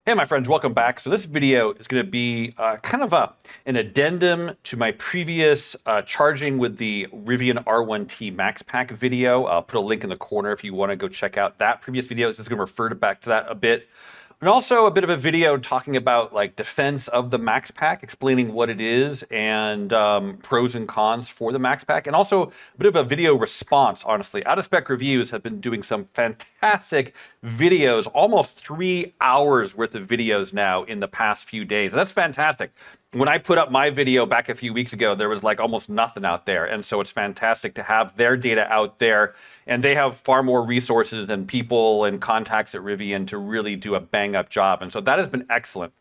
Hey, my friends, welcome back. So this video is going to be an addendum to my previous charging with the Rivian R1T Max Pack video. I'll put a link in the corner if you want to go check out that previous video. This is going to refer back to that a bit. And also a bit of a video talking about like defense of the Max Pack, explaining what it is and pros and cons for the Max Pack, and also a bit of a video response, honestly. Out of Spec Reviews have been doing some fantastic videos, almost 3 hours worth of videos now in the past few days. And that's fantastic. When I put up my video back a few weeks ago, there was like almost nothing out there. And so it's fantastic to have their data out there. And they have far more resources and people and contacts at Rivian to really do a bang up job. And so that has been excellent.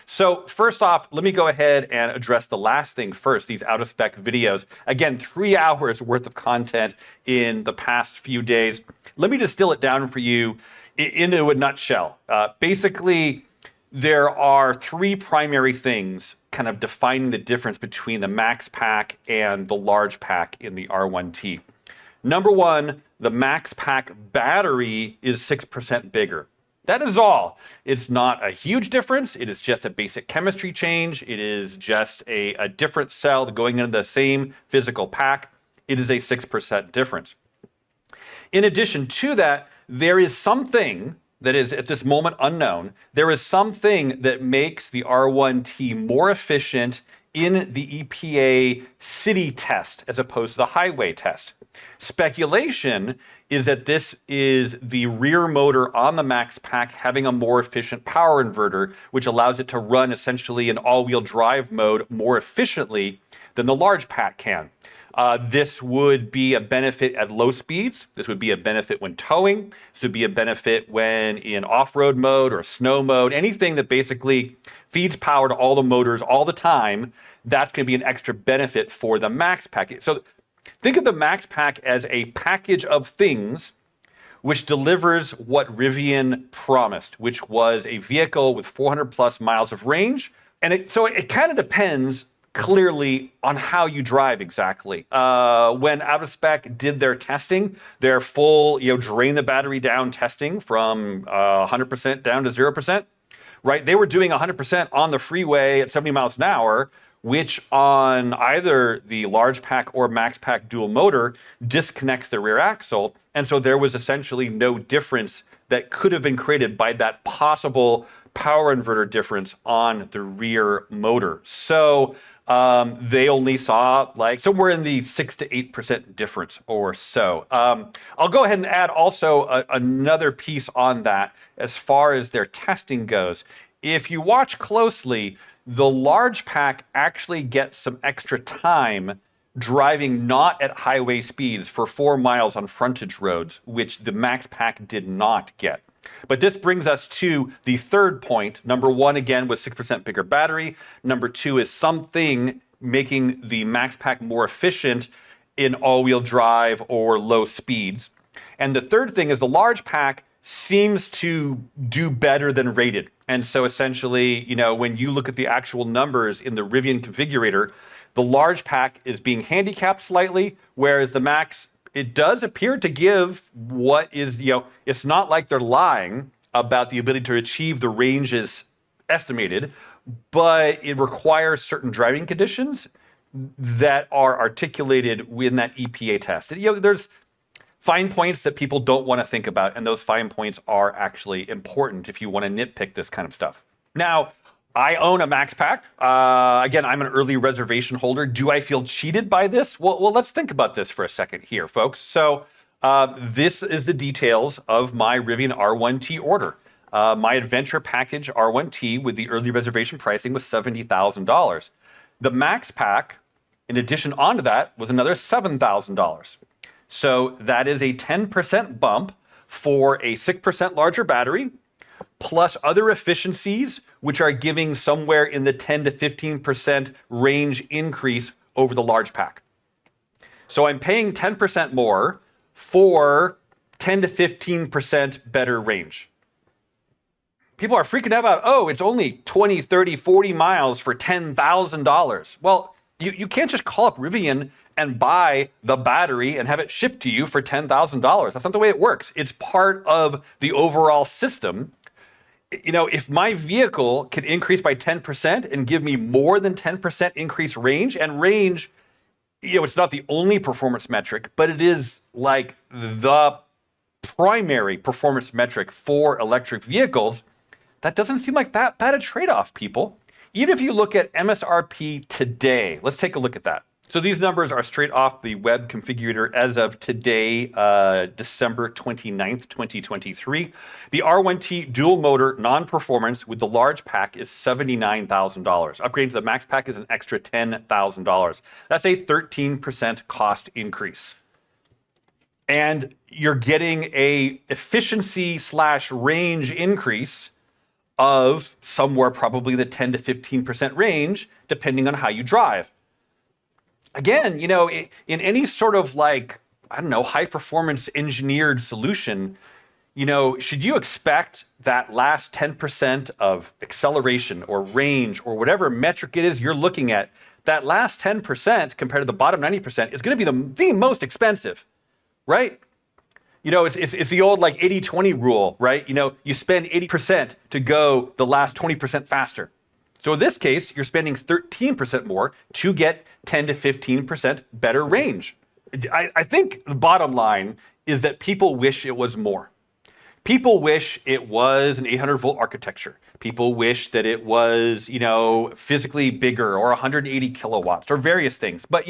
So first off, let me go ahead and address the last thing first, these out of spec videos. Again, 3 hours worth of content in the past few days. Let me distill it down for you into a nutshell. Basically, there are three primary things kind of defining the difference between the Max Pack and the large pack in the R1T. Number one, the Max Pack battery is 6% bigger. That is all. It's not a huge difference. It is just a basic chemistry change. It is just a different cell going into the same physical pack. It is a 6% difference. In addition to that, there is something that is at this moment unknown. There is something that makes the R1T more efficient in the EPA city test as opposed to the highway test. Speculation is that this is the rear motor on the Max Pack having a more efficient power inverter, which allows it to run essentially in all-wheel drive mode more efficiently than the large pack can. This would be a benefit at low speeds. This would be a benefit when towing. This would be a benefit when in off-road mode or snow mode, anything that basically feeds power to all the motors all the time. That's going to be an extra benefit for the Max Pack. So think of the Max Pack as a package of things which delivers what Rivian promised, which was a vehicle with 400 plus miles of range. And so it kind of depends clearly on how you drive exactly. When Out of Spec did their testing, their full, drain the battery down testing from 100% down to 0%, right? They were doing 100% on the freeway at 70 miles an hour, which on either the large pack or Max Pack dual motor disconnects the rear axle. And so there was essentially no difference that could have been created by that possible power inverter difference on the rear motor. So they only saw like somewhere in the 6 to 8% difference or so. I'll go ahead and add also another piece on that as far as their testing goes. If you watch closely, the large pack actually gets some extra time driving not at highway speeds for 4 miles on frontage roads, which the Max Pack did not get. But this brings us to the third point. Number one, again, was 6% bigger battery. Number two is something making the Max Pack more efficient in all-wheel drive or low speeds. And the third thing is the large pack seems to do better than rated. And so essentially, when you look at the actual numbers in the Rivian configurator, the large pack is being handicapped slightly, whereas the Max, it does appear to give what is, it's not like they're lying about the ability to achieve the ranges estimated, but it requires certain driving conditions that are articulated in that EPA test. There's fine points that people don't want to think about, and those fine points are actually important if you want to nitpick this kind of stuff. Now, I own a Max Pack. Again, I'm an early reservation holder. Do I feel cheated by this? Well, let's think about this for a second here, folks. So this is the details of my Rivian R1T order. My Adventure Package R1T with the early reservation pricing was $70,000. The Max Pack, in addition onto that, was another $7,000. So that is a 10% bump for a 6% larger battery, plus other efficiencies, which are giving somewhere in the 10 to 15% range increase over the large pack. So I'm paying 10% more for 10 to 15% better range. People are freaking out about, oh, it's only 20, 30, 40 miles for $10,000. Well, you can't just call up Rivian and buy the battery and have it shipped to you for $10,000. That's not the way it works. It's part of the overall system. if my vehicle can increase by 10% and give me more than 10% increased range, and range, it's not the only performance metric, but it is like the primary performance metric for electric vehicles, that doesn't seem like that bad a trade-off, people. Even if you look at MSRP today, let's take a look at that. So these numbers are straight off the web configurator as of today, December 29th, 2023. The R1T dual motor non-performance with the large pack is $79,000. Upgrading to the max pack is an extra $10,000. That's a 13% cost increase. And you're getting a efficiency / range increase of somewhere probably the 10 to 15% range, depending on how you drive. Again, in any sort of high performance engineered solution, should you expect that last 10% of acceleration or range or whatever metric it is you're looking at, that last 10% compared to the bottom 90% is going to be the most expensive, right? It's the old 80-20 rule, right? You spend 80% to go the last 20% faster. So in this case, you're spending 13% more to get 10 to 15% better range. I think the bottom line is that people wish it was more. People wish it was an 800-volt architecture. People wish that it was, physically bigger or 180 kilowatts or various things. But,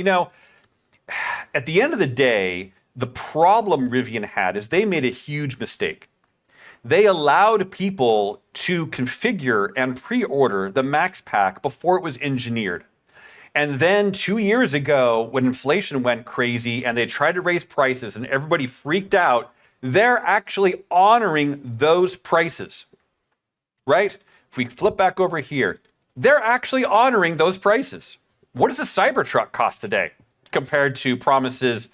at the end of the day, the problem Rivian had is they made a huge mistake. They allowed people to configure and pre-order the Max Pack before it was engineered. And then 2 years ago, when inflation went crazy and they tried to raise prices and everybody freaked out, they're actually honoring those prices, right? If we flip back over here, they're actually honoring those prices. What does a Cybertruck cost today compared to promises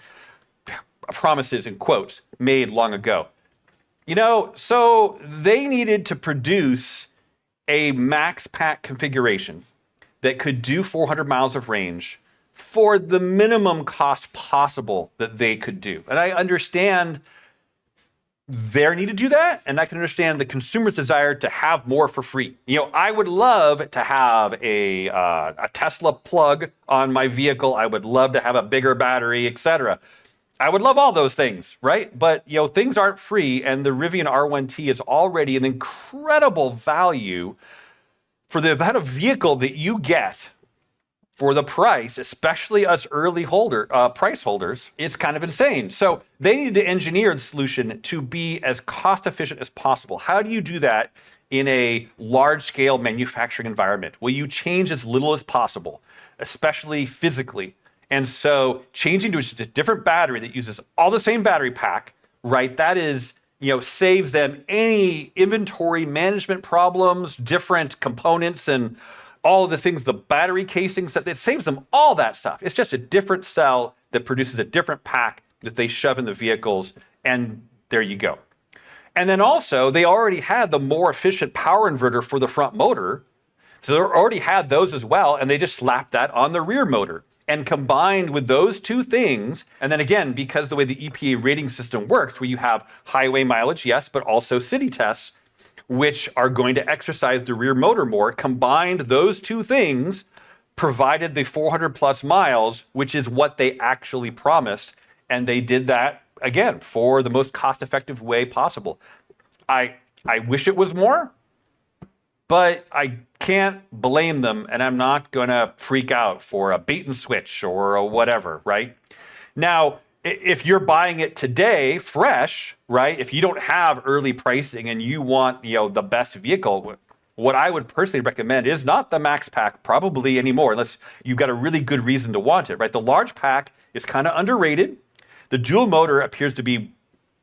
in quotes made long ago? So they needed to produce a max pack configuration that could do 400 miles of range for the minimum cost possible that they could do. And I understand their need to do that, and I can understand the consumer's desire to have more for free. I would love to have a Tesla plug on my vehicle. I would love to have a bigger battery, etc. I would love all those things, right? But, things aren't free, and the Rivian R1T is already an incredible value for the amount of vehicle that you get for the price, especially us early price holders. It's kind of insane. So they need to engineer the solution to be as cost efficient as possible. How do you do that in a large scale manufacturing environment? Well, you change as little as possible, especially physically. And so changing to just a different battery that uses all the same battery pack, right? That is, saves them any inventory management problems, different components, and all of the things, the battery casings, that it saves them all that stuff. It's just a different cell that produces a different pack that they shove in the vehicles, and there you go. And then also, they already had the more efficient power inverter for the front motor, so they already had those as well, and they just slapped that on the rear motor. And combined with those two things, and then again, because the way the EPA rating system works, where you have highway mileage, yes, but also city tests, which are going to exercise the rear motor more, combined those two things provided the 400 plus miles, which is what they actually promised. And they did that, again, for the most cost-effective way possible. I wish it was more, but I can't blame them, and I'm not going to freak out for a bait and switch or a whatever, right? Now, if you're buying it today, fresh, right? If you don't have early pricing and you want, the best vehicle, what I would personally recommend is not the Max Pack probably anymore, unless you've got a really good reason to want it, right? The large pack is kind of underrated. The dual motor appears to be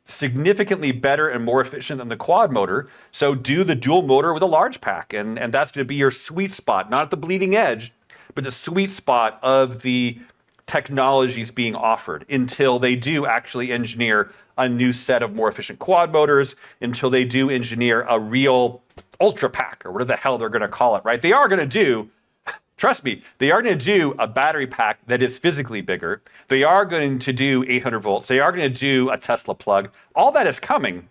significantly better and more efficient than the quad motor. So do the dual motor with a large pack, and that's going to be your sweet spot, not the bleeding edge, but the sweet spot of the technologies being offered until they do actually engineer a new set of more efficient quad motors, until they do engineer a real ultra pack or whatever the hell they're going to call it, right? They are going to do, trust me, they are going to do a battery pack that is physically bigger. They are going to do 800 volts. They are going to do a Tesla plug. All that is coming.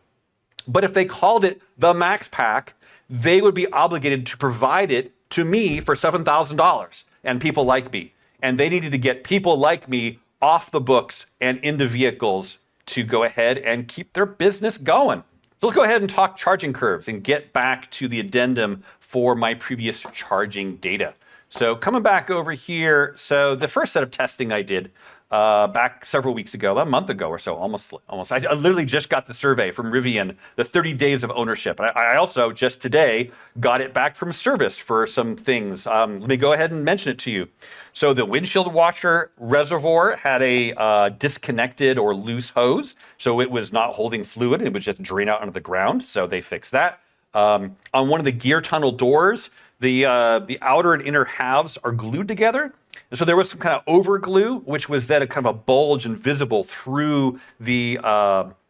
But if they called it the Max Pack, they would be obligated to provide it to me for $7,000 and people like me. And they needed to get people like me off the books and into vehicles to go ahead and keep their business going. So let's go ahead and talk charging curves and get back to the addendum for my previous charging data. So coming back over here, so the first set of testing I did back several weeks ago, a month ago or so, almost. I literally just got the survey from Rivian, the 30 days of ownership. I also just today got it back from service for some things. Let me go ahead and mention it to you. So the windshield washer reservoir had a disconnected or loose hose, so it was not holding fluid. It would just drain out onto the ground. So they fixed that. On one of the gear tunnel doors, the outer and inner halves are glued together. And so there was some kind of over glue, which was then a kind of a bulge and visible through the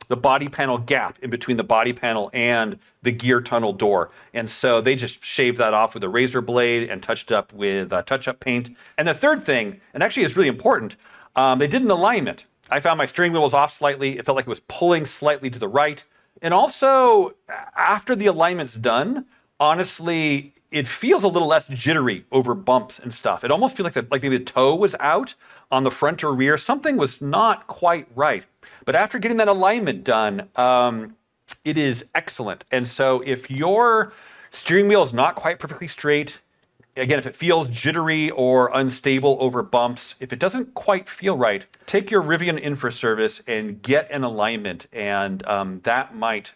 body panel gap in between the body panel and the gear tunnel door. And so they just shaved that off with a razor blade and touched up with touch-up paint. And the third thing, and actually it's really important, they did an alignment. I found my steering wheel was off slightly. It felt like it was pulling slightly to the right. And also, after the alignment's done, honestly, it feels a little less jittery over bumps and stuff. It almost feels like maybe the toe was out on the front or rear. Something was not quite right. But after getting that alignment done, it is excellent. And so if your steering wheel is not quite perfectly straight, again, if it feels jittery or unstable over bumps, if it doesn't quite feel right, take your Rivian in for service and get an alignment, and that might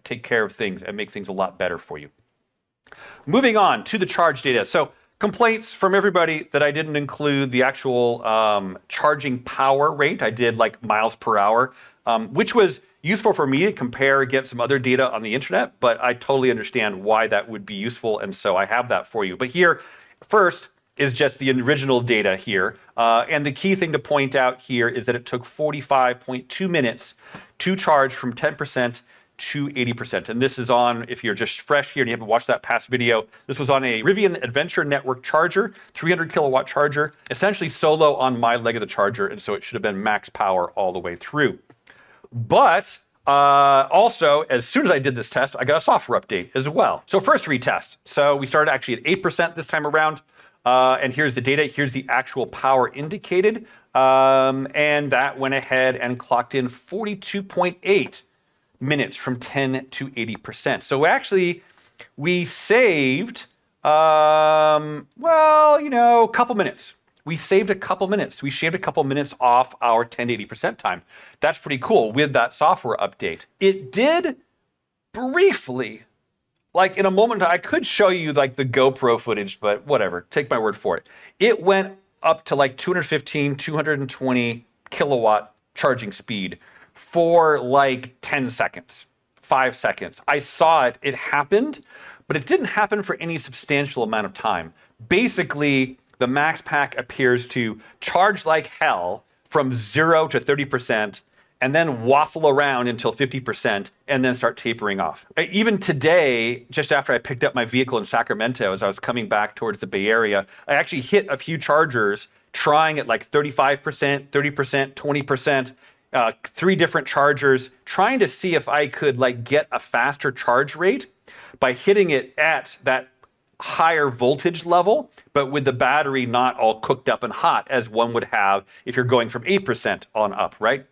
take care of things and make things a lot better for you. Moving on to the charge data. So complaints from everybody that I didn't include the actual charging power rate. I did like miles per hour, which was useful for me to compare against some other data on the internet, but I totally understand why that would be useful, and so I have that for you. But here, first is just the original data here, and the key thing to point out here is that it took 45.2 minutes to charge from 10% to 80%. And this is on, if you're just fresh here and you haven't watched that past video, this was on a Rivian Adventure Network charger, 300 kilowatt charger, essentially solo on my leg of the charger, and so it should have been max power all the way through. But also, as soon as I did this test, I got a software update as well. So first retest. So we started actually at 8% this time around, and here's the data. Here's the actual power indicated, and that went ahead and clocked in 42.8 minutes from 10 to 80%. So actually, we saved, well, you know, a couple minutes. We saved a couple minutes. We shaved a couple minutes off our 10 to 80% time. That's pretty cool with that software update. It did briefly, like in a moment, I could show you like the GoPro footage, but whatever, take my word for it. It went up to like 215, 220 kilowatt charging speed for like 10 seconds, 5 seconds. I saw it, it happened, but it didn't happen for any substantial amount of time. Basically, the Max Pack appears to charge like hell from 0 to 30% and then waffle around until 50% and then start tapering off. Even today, just after I picked up my vehicle in Sacramento, as I was coming back towards the Bay Area, I actually hit a few chargers trying at like 35%, 30%, 20%, 3 different chargers, trying to see if I could like get a faster charge rate by hitting it at that higher voltage level, but with the battery not all cooked up and hot as one would have if you're going from 8% on up, right?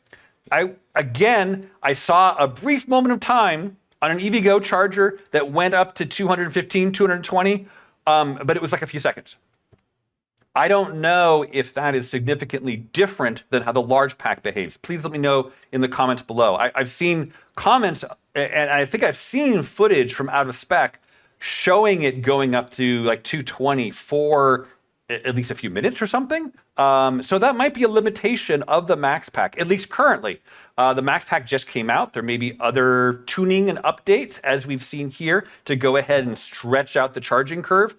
I saw a brief moment of time on an EVgo charger that went up to 215, 220, but it was like a few seconds. I don't know if that is significantly different than how the large pack behaves. Please let me know in the comments below. I've seen comments, and I think I've seen footage from out of spec showing it going up to like 220 for at least a few minutes or something. So that might be a limitation of the Max Pack, at least currently. The Max Pack just came out. There may be other tuning and updates, as we've seen here, to go ahead and stretch out the charging curve.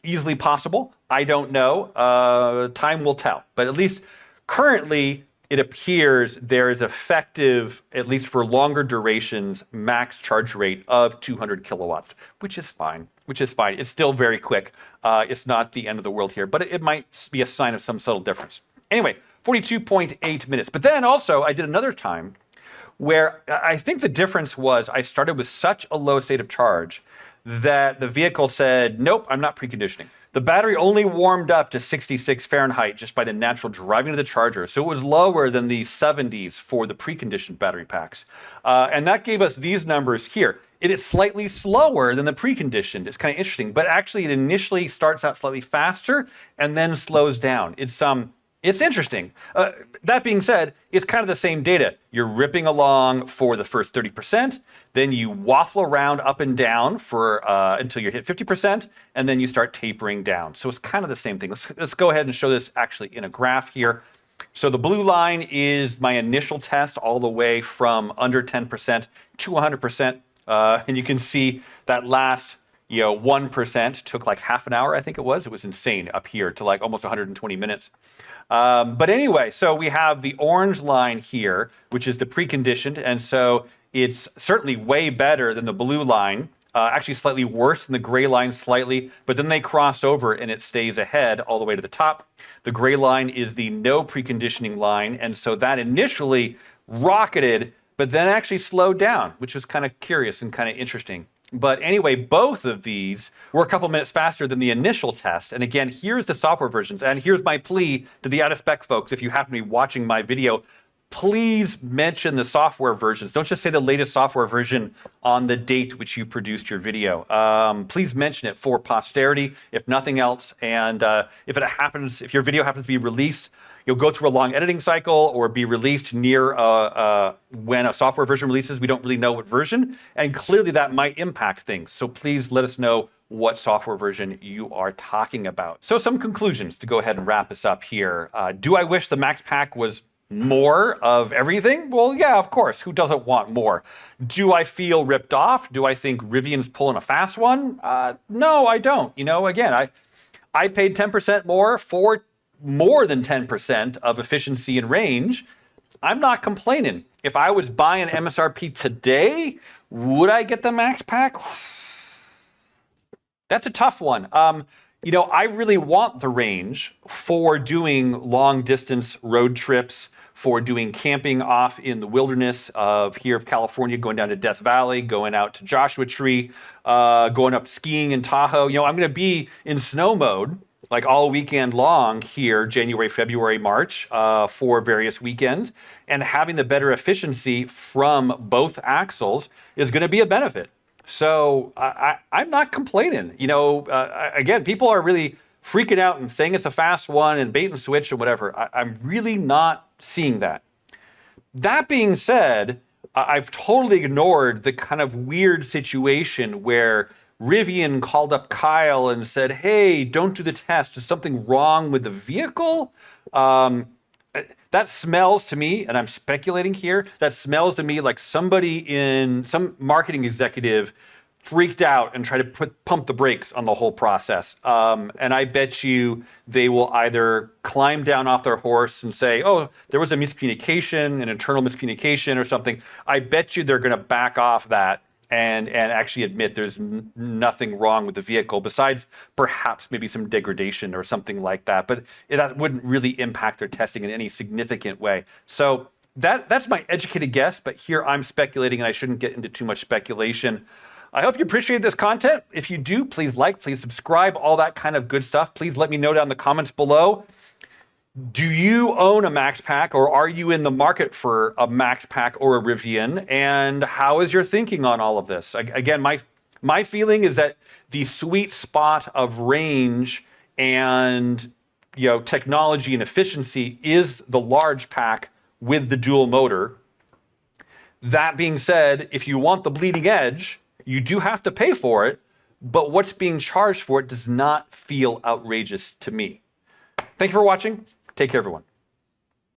Easily possible. I don't know. Time will tell. But at least currently, it appears there is effective, at least for longer durations, max charge rate of 200 kilowatts, which is fine. It's still very quick. It's not the end of the world here, but it might be a sign of some subtle difference. Anyway, 42.8 minutes. But then also, I did another time where I think the difference was I started with such a low state of charge that the vehicle said, nope, I'm not preconditioning. The battery only warmed up to 66 Fahrenheit just by the natural driving of the charger. So it was lower than the 70s for the preconditioned battery packs. And that gave us these numbers here. It is slightly slower than the preconditioned. It's kind of interesting, but actually it initially starts out slightly faster and then slows down. It's interesting. That being said, it's kind of the same data. You're ripping along for the first 30%, then you waffle around up and down for until you hit 50%, and then you start tapering down. So it's kind of the same thing. Let's go ahead and show this actually in a graph here. So the blue line is my initial test all the way from under 10% to 100%. And you can see that last 1% took like half an hour, I think it was. It was insane up here to like almost 120 minutes. But anyway, so we have the orange line here, which is the preconditioned. And so it's certainly way better than the blue line, actually slightly worse than the gray line slightly, but then they cross over and it stays ahead all the way to the top. The gray line is the no preconditioning line. And so that initially rocketed, but then actually slowed down, which was kind of curious and kind of interesting. But anyway, both of these were a couple minutes faster than the initial test. And again, here's the software versions. And here's my plea to the out of spec folks. If you happen to be watching my video, please mention the software versions. Don't just say the latest software version on the date which you produced your video. Please mention it for posterity, if nothing else. And if your video happens to be released, you'll go through a long editing cycle or be released near when a software version releases. We don't really know what version, and clearly that might impact things. So please let us know what software version you are talking about. So some conclusions to go ahead and wrap us up here. Do I wish the Max Pack was more of everything? Well, yeah, of course. Who doesn't want more? Do I feel ripped off? Do I think Rivian's pulling a fast one? No, I don't. Again, I paid 10% more for more than 10% of efficiency and range. I'm not complaining. If I was buying MSRP today, would I get the Max Pack? That's a tough one. I really want the range for doing long distance road trips, for doing camping off in the wilderness of California, going down to Death Valley, going out to Joshua Tree, going up skiing in Tahoe. I'm going to be in snow mode like all weekend long here, January, February, March, for various weekends. And having the better efficiency from both axles is going to be a benefit. So I'm not complaining. Again, people are really freaking out and saying it's a fast one and bait and switch and whatever. I'm really not seeing that. That being said, I've totally ignored the kind of weird situation where Rivian called up Kyle and said, hey, don't do the test. Is something wrong with the vehicle? That smells to me, and I'm speculating here, that smells to me like some marketing executive freaked out and tried to pump the brakes on the whole process. And I bet you they will either climb down off their horse and say, oh, there was a miscommunication, an internal miscommunication or something. I bet you they're going to back off that and actually admit there's nothing wrong with the vehicle besides perhaps maybe some degradation or something like that. But that wouldn't really impact their testing in any significant way. So that's my educated guess, but here I'm speculating and I shouldn't get into too much speculation. I hope you appreciate this content. If you do, please like, please subscribe, all that kind of good stuff. Please let me know down in the comments below. Do you own a Max Pack, or are you in the market for a Max Pack or a Rivian? And how is your thinking on all of this? Again, my feeling is that the sweet spot of range and technology and efficiency is the large pack with the dual motor. That being said, if you want the bleeding edge, you do have to pay for it, but what's being charged for it does not feel outrageous to me. Thank you for watching. Take care, everyone.